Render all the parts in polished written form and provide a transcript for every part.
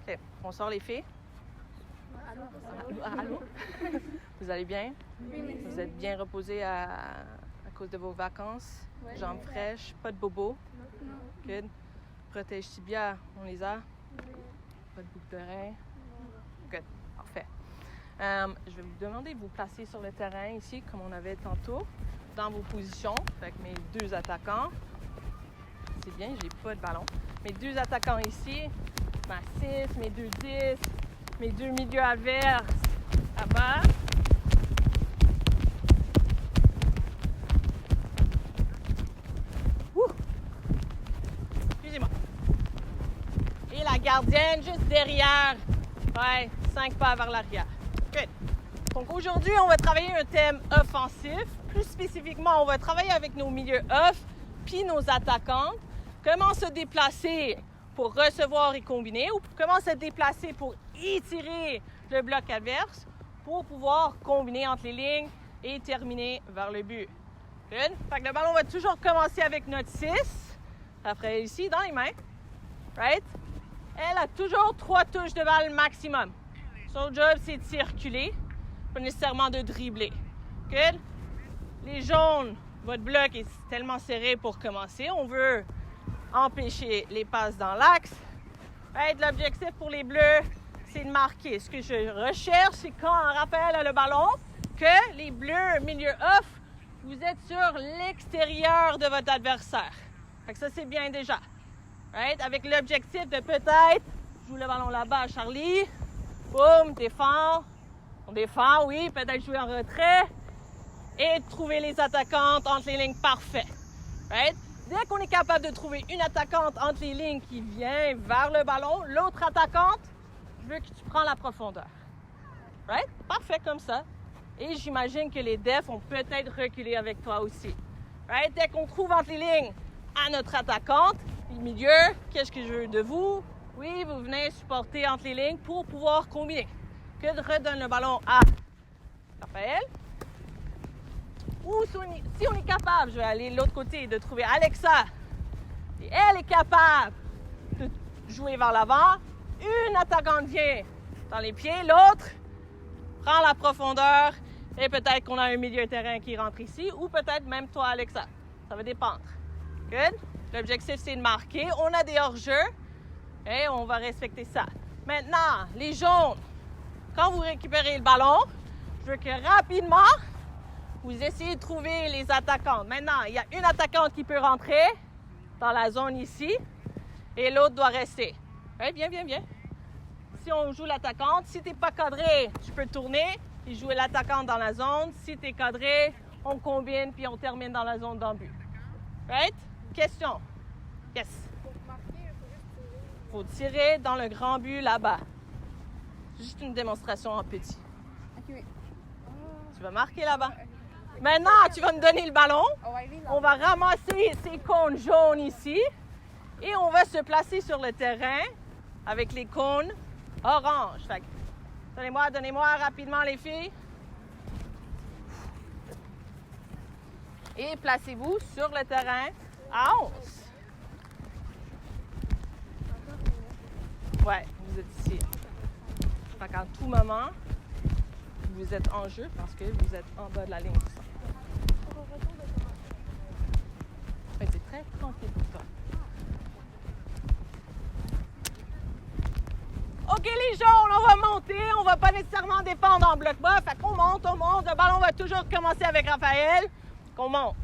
OK. Bonsoir les filles. Allô? Vous allez bien? Oui. Vous êtes bien reposées à cause de vos vacances? Ouais. Jambes fraîches, pas de bobo? Non. Good. Protège tibia, on les a? Oui. Pas de boucle de rein? Good. Parfait. Je vais vous demander de vous placer sur le terrain ici, comme on avait tantôt, dans vos positions. Fait que mes deux attaquants, c'est bien, j'ai pas de ballon. Mes deux attaquants ici, ma 6, mes deux 10, mes deux milieux adverses là-bas. Excusez-moi. Et la gardienne juste derrière. Ouais, 5 pas vers l'arrière. Good. Donc aujourd'hui, on va travailler un thème offensif. Plus spécifiquement, on va travailler avec nos milieux off puis nos attaquants. Comment se déplacer pour recevoir et combiner ou comment se déplacer pour étirer le bloc adverse pour pouvoir combiner entre les lignes et terminer vers le but. Good. Fait que le ballon va toujours commencer avec notre 6. Après ici, dans les mains. Right? Elle a toujours 3 touches de balle maximum. Son job, c'est de circuler, pas nécessairement de dribbler. Good? Les jaunes, votre bloc est tellement serré pour commencer. On veut empêcher les passes dans l'axe. Right? L'objectif pour les bleus, c'est de marquer. Ce que je recherche, c'est quand Raphaël a le ballon, que les bleus, milieu off, vous êtes sur l'extérieur de votre adversaire. Fait que ça, c'est bien déjà. Right? Avec l'objectif de peut-être, joue le ballon là-bas, Charlie. Boum, défend. On défend, oui, peut-être jouer en retrait. Et trouver les attaquantes entre les lignes, parfait. Right? Dès qu'on est capable de trouver une attaquante entre les lignes qui vient vers le ballon, l'autre attaquante, je veux que tu prends la profondeur. Right? Parfait comme ça. Et j'imagine que les defs ont peut-être reculé avec toi aussi. Right? Dès qu'on trouve entre les lignes à notre attaquante, le milieu, qu'est-ce que je veux de vous? Oui, vous venez supporter entre les lignes pour pouvoir combiner. Que redonne le ballon à Raphaël. Ou si on est capable, je vais aller de l'autre côté, de trouver Alexa. Et elle est capable de jouer vers l'avant. Une attaquante vient dans les pieds, l'autre prend la profondeur et peut-être qu'on a un milieu de terrain qui rentre ici ou peut-être même toi, Alexa. Ça va dépendre. Good? L'objectif, c'est de marquer. On a des hors-jeux et on va respecter ça. Maintenant, les jaunes, quand vous récupérez le ballon, je veux que rapidement, vous essayez de trouver les attaquantes. Maintenant, il y a une attaquante qui peut rentrer dans la zone ici et l'autre doit rester. Ouais, bien. Si on joue l'attaquante, si tu n'es pas cadré, tu peux tourner et jouer l'attaquante dans la zone. Si tu es cadré, on combine puis on termine dans la zone d'en-but. Right? Question? Yes. Pour marquer, il faut juste tirer. Faut tirer dans le grand but là-bas. Juste une démonstration en petit. Ok, oui. Tu vas marquer là-bas. Maintenant, tu vas me donner le ballon. On va ramasser ces cônes jaunes ici et on va se placer sur le terrain avec les cônes orange. Fait que, donnez-moi rapidement les filles. Et placez-vous sur le terrain à 11. Ouais, vous êtes ici. Fait qu'à tout moment, vous êtes en jeu parce que vous êtes en bas de la ligne du centre. Ouais, c'est très tranquille pour toi. OK, les jaunes, on va monter. On va pas nécessairement défendre en bloc bas. Fait qu'on monte. Le ballon va toujours commencer avec Raphaël. Qu'on monte.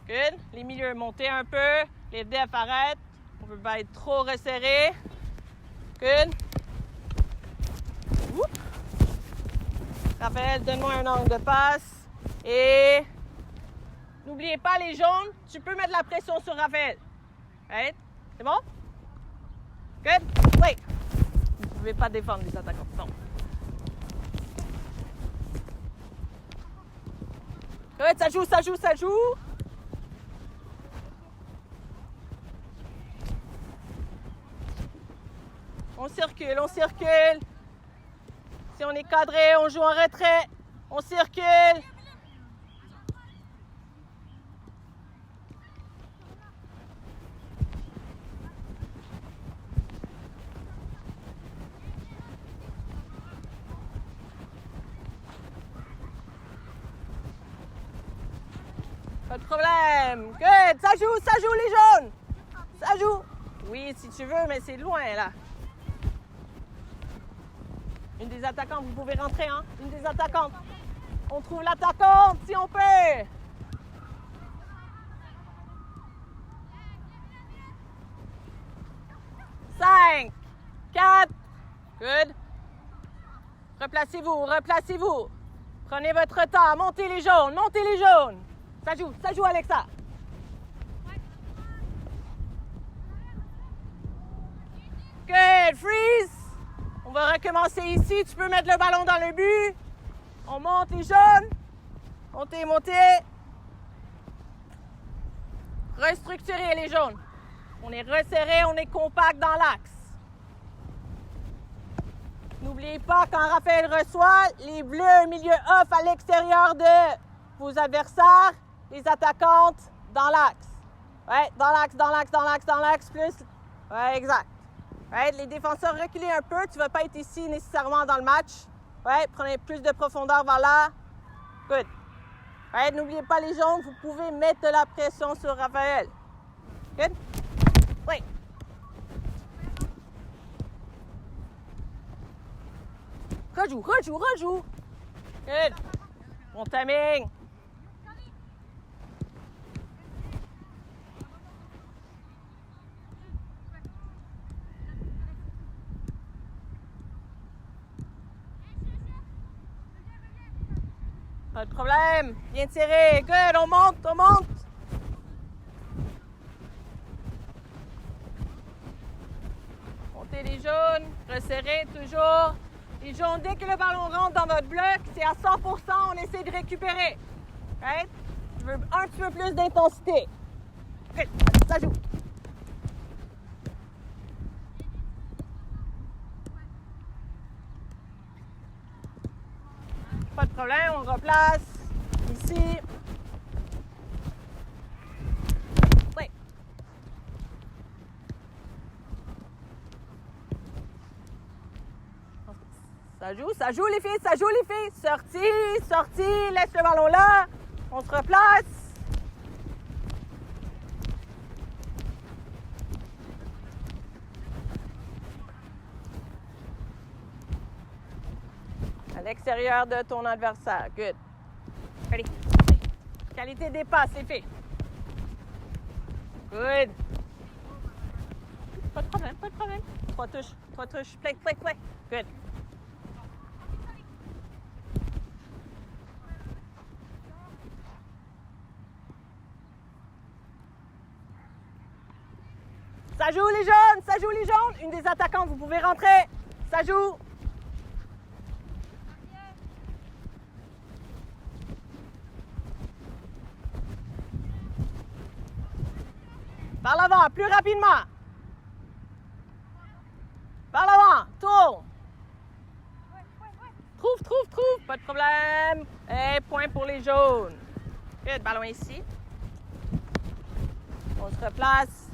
Good. Les milieux, montez un peu. Les defs arrêtent. On veut pas être trop resserré. Good. Oups. Raphaël, donne-moi un angle de passe. Et n'oubliez pas, les jaunes, tu peux mettre la pression sur Raphaël. Right? C'est bon? Good. Wait. Vous ne pouvez pas défendre les attaquants. Non. Good. Ça joue. On circule. Si on est cadré, on joue en retrait. On circule. Pas de problème. Good. Ça joue les jaunes. Ça joue. Oui, si tu veux, mais c'est loin, là. Une des attaquantes, vous pouvez rentrer, hein? Une des attaquantes. On trouve l'attaquante, si on peut. Cinq, 4. Good. Replacez-vous. Prenez votre temps. Montez les jaunes. Ça joue, Alexa. Good. Freeze. On va recommencer ici. Tu peux mettre le ballon dans le but. On monte les jaunes. Montez. Restructurez les jaunes. On est resserré, on est compact dans l'axe. N'oubliez pas, quand Raphaël reçoit, les bleus, milieu off à l'extérieur de vos adversaires, les attaquantes dans l'axe. Ouais, dans l'axe, plus. Ouais, exact. Ouais, les défenseurs, reculez un peu. Tu ne vas pas être ici nécessairement dans le match. Ouais, prenez plus de profondeur vers là. Good. Ouais, n'oubliez pas les jaunes, vous pouvez mettre de la pression sur Raphaël. Good. Oui. Rejoue. Good. Bon timing. Pas de problème. Bien tiré. Good. On monte. Montez les jaunes. Resserrez toujours. Les jaunes, dès que le ballon rentre dans votre bloc, c'est à 100%, on essaie de récupérer. Right? Je veux un petit peu plus d'intensité. Good. Ça joue. Pas de problème, on replace ici. Oui. Ça joue les filles. Sortie, laisse le ballon là. On se replace. À l'extérieur de ton adversaire. Good. Ready. Qualité des passes, les filles. Good. Pas de problème. Trois touches. Play. Good. Ça joue les jaunes. Une des attaquantes, vous pouvez rentrer. Ça joue. Par l'avant, plus rapidement. Par l'avant, tourne. Trouve. Pas de problème. Et point pour les jaunes. Good, ballon ici. On se replace.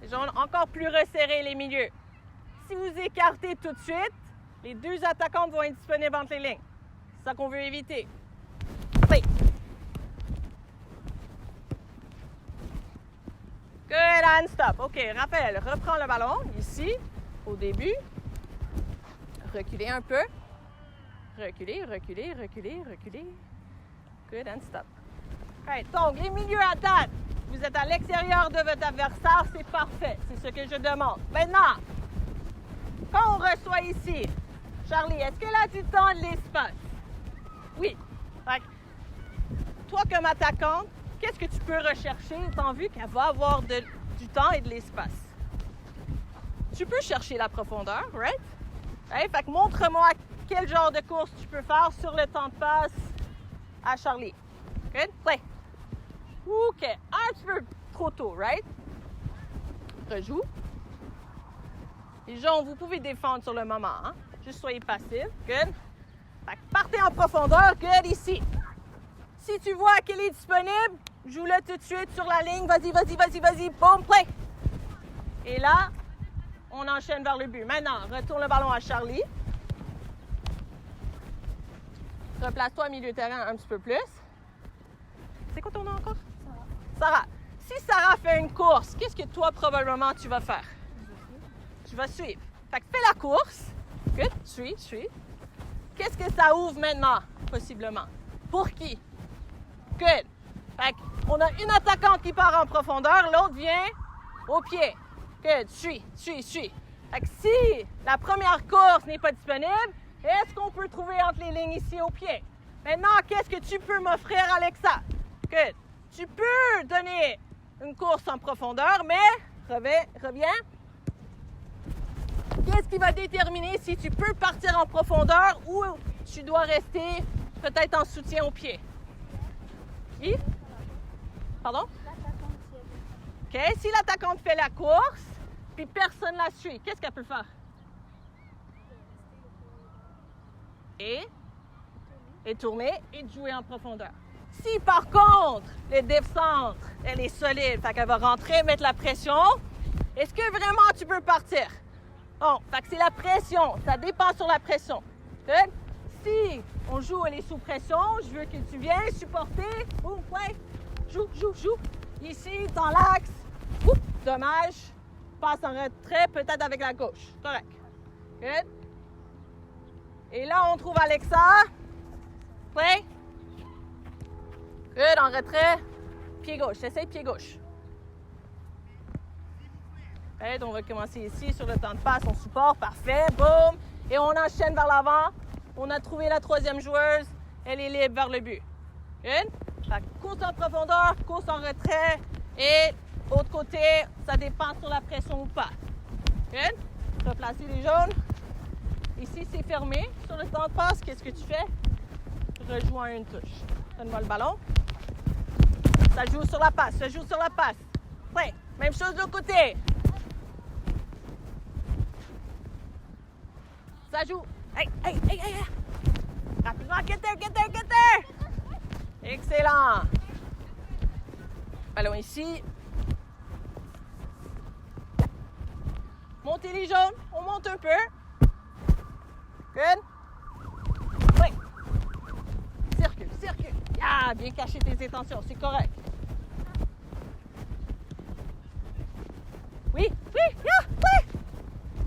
Les jaunes encore plus resserrés les milieux. Si vous écartez tout de suite, les deux attaquantes vont être disponibles entre les lignes. C'est ça qu'on veut éviter. Oui. Good, and stop. OK, Raphaël, reprends le ballon ici, au début. Reculez un peu. Reculez. Good, and stop. Right, donc, les milieux à date. Vous êtes à l'extérieur de votre adversaire, c'est parfait. C'est ce que je demande. Maintenant, quand on reçoit ici, Charlie, est-ce que là, tu tends de l'espace? Oui. Fait que, toi, comme attaquante, qu'est-ce que tu peux rechercher étant vu qu'elle va avoir du temps et de l'espace? Tu peux chercher la profondeur, right? Hey, fait que montre-moi quel genre de course tu peux faire sur le temps de passe à Charlie. Good? Play. OK. Un petit peu trop tôt, right? Rejoue. Les jaunes, vous pouvez défendre sur le moment, hein? Juste soyez passif. Good. Fait que partez en profondeur. Good, ici. Si tu vois qu'elle est disponible, joue-le tout de suite sur la ligne. Vas-y. Boom, play. Et là, on enchaîne vers le but. Maintenant, retourne le ballon à Charlie. Replace-toi au milieu de terrain un petit peu plus. C'est quoi ton nom encore? Sarah. Si Sarah fait une course, qu'est-ce que toi, probablement, tu vas faire? Tu vas suivre. Fait que fais la course. Good. Suis. Qu'est-ce que ça ouvre maintenant, possiblement? Pour qui? Good. Fait qu'on a une attaquante qui part en profondeur, l'autre vient au pied. Good. Suis. Fait que si la première course n'est pas disponible, est-ce qu'on peut trouver entre les lignes ici au pied? Maintenant, qu'est-ce que tu peux m'offrir, Alexa? Good. Tu peux donner une course en profondeur, mais reviens. Qu'est-ce qui va déterminer si tu peux partir en profondeur ou tu dois rester peut-être en soutien au pied? Qui? Pardon? OK. Si l'attaquante fait la course, puis personne la suit, qu'est-ce qu'elle peut faire? Et tourner et jouer en profondeur. Si par contre, le défense, elle est solide, fait qu'elle va rentrer, mettre la pression, est-ce que vraiment tu peux partir? Bon, fait que c'est la pression, ça dépend sur la pression. Good? Si on joue, elle est sous pression, je veux que tu viennes supporter. Ouh, ouais, joue. Ici, dans l'axe. Ouh, dommage. Passe en retrait, peut-être avec la gauche. Correct. Good? Et là, on trouve Alexa. Play. Good, en retrait. Pied gauche. Essaye pied gauche. Good, on va commencer ici sur le temps de passe. On supporte. Parfait. Boum. Et on enchaîne vers l'avant. On a trouvé la troisième joueuse. Elle est libre vers le but. Good. Fait que course en profondeur, course en retrait. Et autre côté, ça dépend sur la pression ou pas. Good. Replacer les jaunes. Ici, c'est fermé. Sur le temps de passe, qu'est-ce que tu fais? Rejoins une touche. Donne-moi le ballon. Ça joue sur la passe. Ouais. Même chose de l'autre côté. Ça joue. Hey. Rapidement, get there. Excellent. Ballon ici. Montez les jaunes. On monte un peu. Good. Oui. Circule. Ah, bien cacher tes intentions, c'est correct. Oui.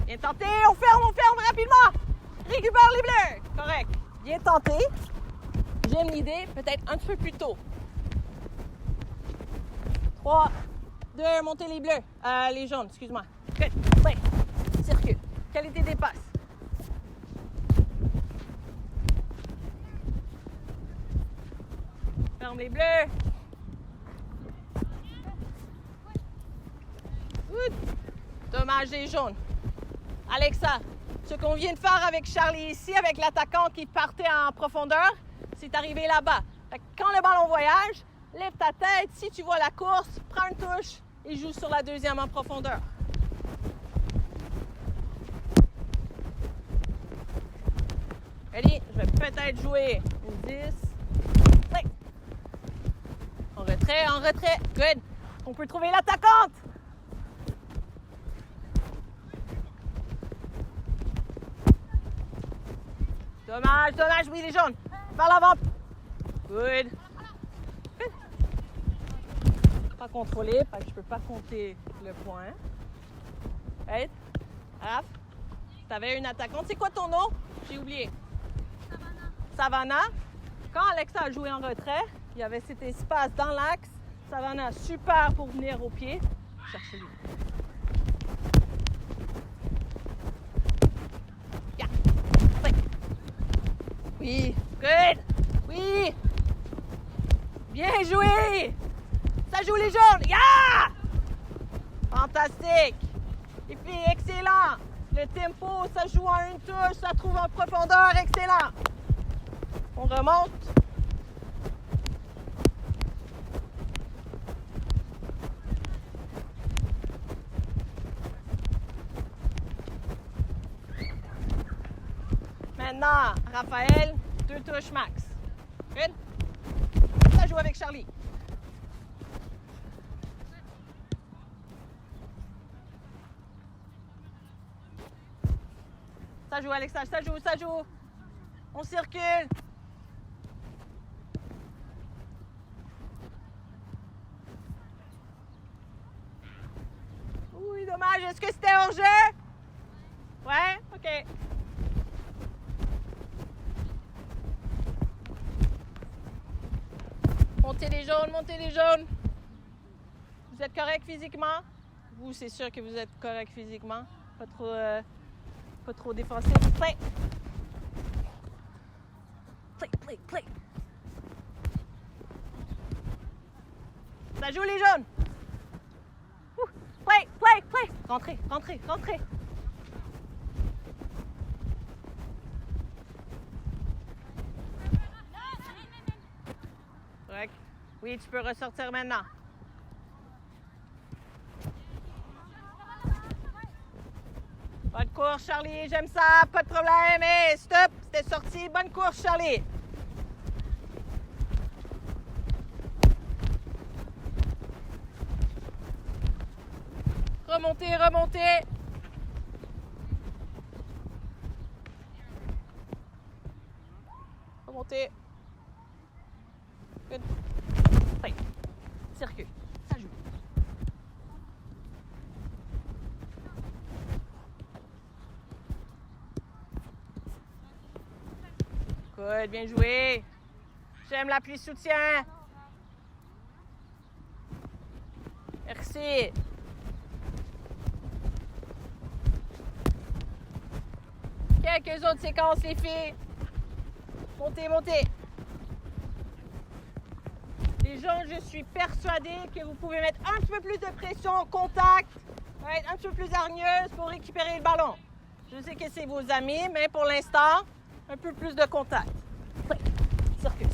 Bien tenté, on ferme rapidement. Récupère les bleus. Correct. Bien tenté. J'aime l'idée, peut-être un petit peu plus tôt. 3, 2, montez les bleus. Les jaunes, excuse-moi. Good. Oui. Circule. Qualité des passes. Ferme les bleus. Dommage les jaunes. Alexa, ce qu'on vient de faire avec Charlie ici, avec l'attaquant qui partait en profondeur, c'est arrivé là-bas. Fait que quand le ballon voyage, lève ta tête. Si tu vois la course, prends une touche et joue sur la deuxième en profondeur. Allez, je vais peut-être jouer une 10. Oui. En retrait. Good. On peut trouver l'attaquante. Dommage. Oui, les jaunes. Vers l'avant. Good. Pas contrôlé, parce que je peux pas compter le point. Right. Raph. Tu avais une attaquante. C'est quoi ton nom? J'ai oublié. Savannah. Quand Alexa a joué en retrait, il y avait cet espace dans l'axe. Savannah, super pour venir au pied. Cherchez-lui. Yeah. Oui. Good. Oui. Bien joué. Ça joue les jaunes. Yeah! Fantastique. Et puis, excellent. Le tempo, ça joue en une touche, ça trouve en profondeur. Excellent. On remonte. Maintenant, Raphaël, 2 touches max. Good? Ça joue avec Charlie. Ça joue, Alexa, ça joue. On circule. est-ce que c'était hors jeu? Ouais? OK. Montez les jaunes, montez les jaunes. Vous êtes correct physiquement? Vous, c'est sûr que vous êtes correct physiquement. Pas trop défensif. Play. Play. Ça joue les jaunes. Play. Rentrez. Correct. Oui, tu peux ressortir maintenant. Bonne course, Charlie, j'aime ça, pas de problème. Hey, stop, c'était sorti. Bonne course, Charlie. Remontez. Remontez. Good. Play. Circule. Ça joue. Good, bien joué. J'aime l'appui de soutien. Merci. Quelques autres séquences, les filles. Montez. Les gens, je suis persuadée que vous pouvez mettre un petit peu plus de pression, contact, être un petit peu plus hargneuse pour récupérer le ballon. Je sais que c'est vos amis, mais pour l'instant, un peu plus de contact. Ouais. Circule.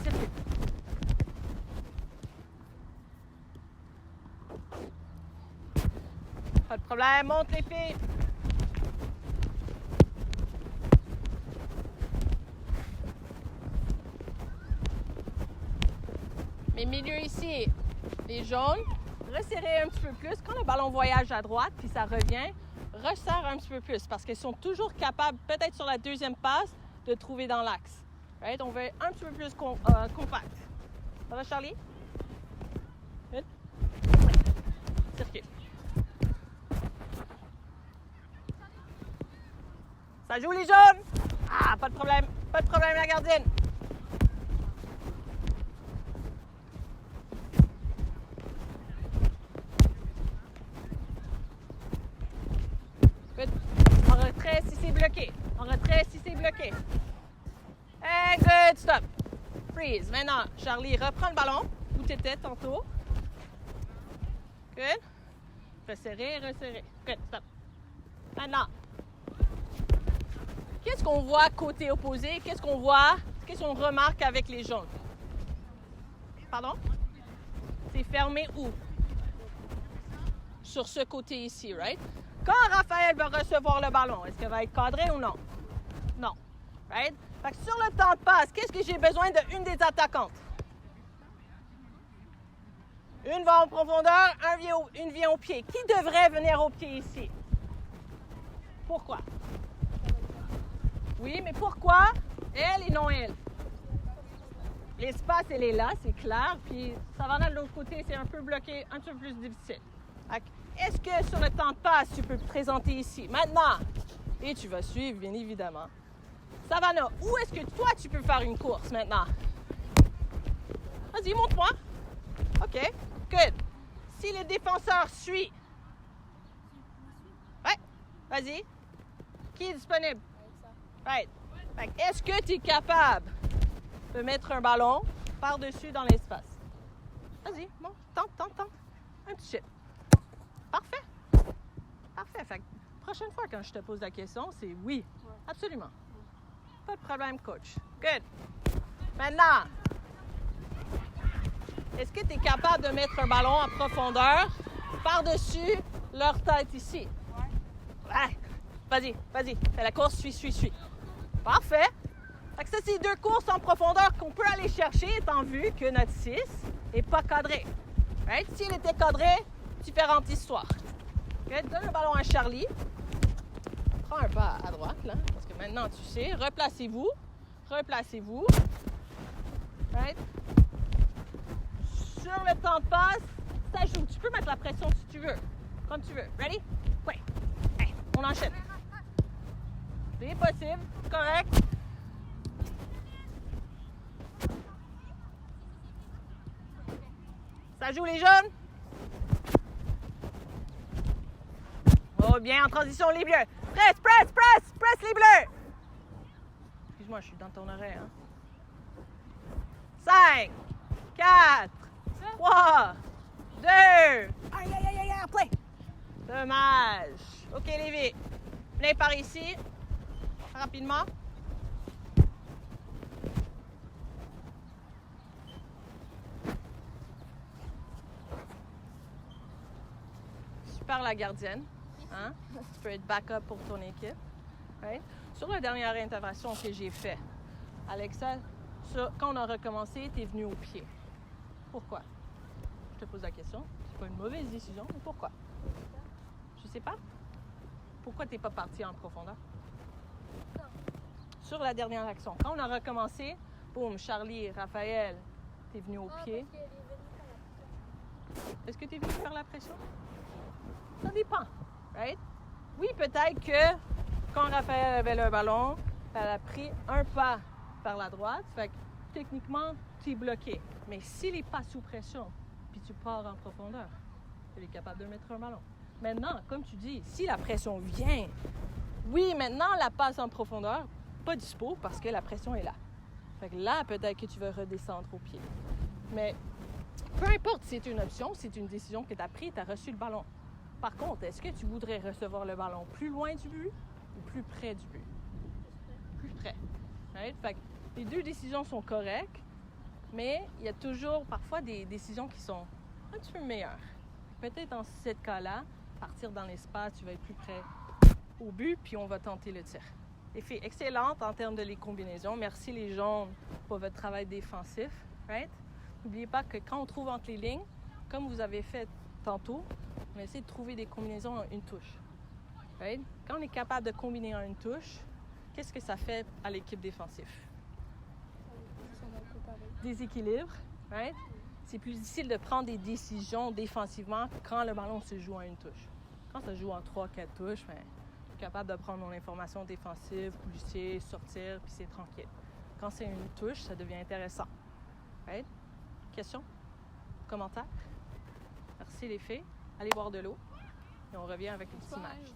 Pas de problème, monte les filles. Mais milieu ici, les jaunes, resserrez un petit peu plus. Quand le ballon voyage à droite puis ça revient, resserre un petit peu plus parce qu'ils sont toujours capables, peut-être sur la deuxième passe, de trouver dans l'axe. Right? On veut un petit peu plus compact. Ça va, Charlie? Good. Circule. Ça joue les jaunes? Ah, pas de problème, la gardienne. Good. En retrait si c'est bloqué. Hey, good, stop. Freeze. Maintenant, Charlie, reprends le ballon où tu étais tantôt. Good. Resserrer. Good, stop. Maintenant, qu'est-ce qu'on voit côté opposé? Qu'est-ce qu'on remarque avec les jaunes? Pardon? C'est fermé où? Sur ce côté ici, right? Quand Raphaël va recevoir le ballon, est-ce qu'il va être cadré ou non? Non. Right? Fait que sur le temps de passe, qu'est-ce que j'ai besoin d'une des attaquantes? Une va en profondeur, une vient au pied. Qui devrait venir au pied ici? Pourquoi? Oui, mais pourquoi elle et non elle? L'espace, elle est là, c'est clair. Puis Savannah, de l'autre côté, c'est un peu bloqué, un peu plus difficile. Est-ce que sur le temps de passe, tu peux te présenter ici? Maintenant, et tu vas suivre, bien évidemment. Savannah, où est-ce que toi, tu peux faire une course maintenant? Vas-y, montre-moi. OK, good. Si le défenseur suit. Ouais, vas-y. Qui est disponible? Right. Est-ce que tu es capable de mettre un ballon par-dessus dans l'espace? Vas-y, bon, tente. Un petit chip. Parfait. Fait que, prochaine fois quand je te pose la question, c'est oui. Absolument. Pas de problème, coach. Good. Maintenant, est-ce que tu es capable de mettre un ballon en profondeur par-dessus leur tête ici? Ouais. Vas-y. Fais la course, suis. Parfait. Fait que ça, c'est 2 courses en profondeur qu'on peut aller chercher, étant vu que notre 6 n'est pas cadré. Right? S'il était cadré, différente histoire. Okay? Donne le ballon à Charlie. Prends un pas à droite, là, parce que maintenant, tu sais. Replacez-vous. Right? Sur le temps de passe, ça joue. Tu peux mettre la pression si tu veux. Comme tu veux. Ready? Ouais. On enchaîne. C'est possible. Correct. Ça joue les jeunes? Oh, bien, en transition, les bleus. Presse, presse, presse, presse les bleus. Excuse-moi, je suis dans ton oreille. Hein? 5, 4, 3, 2. Aïe, aïe, aïe, aïe, play. Dommage. OK, Lévi. Venez par ici. Rapidement. Super la gardienne. Hein? Tu peux être backup pour ton équipe. Right? Sur la dernière intervention que j'ai faite, Alexa, quand on a recommencé, tu es venu au pied. Pourquoi? Je te pose la question. C'est pas une mauvaise décision, mais pourquoi? Je sais pas. Pourquoi tu n'es pas parti en profondeur? Non. Sur la dernière action, quand on a recommencé, boum, Charlie, Raphaël, tu es venu au pied. Parce qu'elle est venue faire la pression. Est-ce que tu es venu faire la pression? Ça dépend, right? Oui, peut-être que quand Raphaël avait le ballon, elle a pris un pas par la droite, fait que techniquement, tu es bloqué. Mais s'il n'est pas sous pression, puis tu pars en profondeur, tu es capable de mettre un ballon. Maintenant, comme tu dis, si la pression vient, oui, maintenant, la passe en profondeur, pas dispo parce que la pression est là. Fait que là, peut-être que tu vas redescendre au pied. Mais peu importe si c'est une option, c'est une décision que tu as prise, tu as reçu le ballon. Par contre, est-ce que tu voudrais recevoir le ballon plus loin du but ou plus près du but? Plus près. Right? Fait que les deux décisions sont correctes, mais il y a toujours parfois des décisions qui sont un petit peu meilleures. Peut-être dans ce cas-là, partir dans l'espace, tu vas être plus près au but, puis on va tenter le tir. Effet excellente en termes de les combinaisons. Merci les jaunes pour votre travail défensif. Right? N'oubliez pas que quand on trouve entre les lignes, comme vous avez fait tantôt, on essaie de trouver des combinaisons en une touche. Right? Quand on est capable de combiner en une touche, qu'est-ce que ça fait à l'équipe défensive? Déséquilibre. Right? C'est plus difficile de prendre des décisions défensivement quand le ballon se joue en une touche. Quand ça joue en 3-4 touches, ben, je suis capable de prendre mon information défensive, glisser, sortir, puis c'est tranquille. Quand c'est une touche, ça devient intéressant. Right? Question? Commentaire? Merci les filles. Allez boire de l'eau et on revient avec une petite image.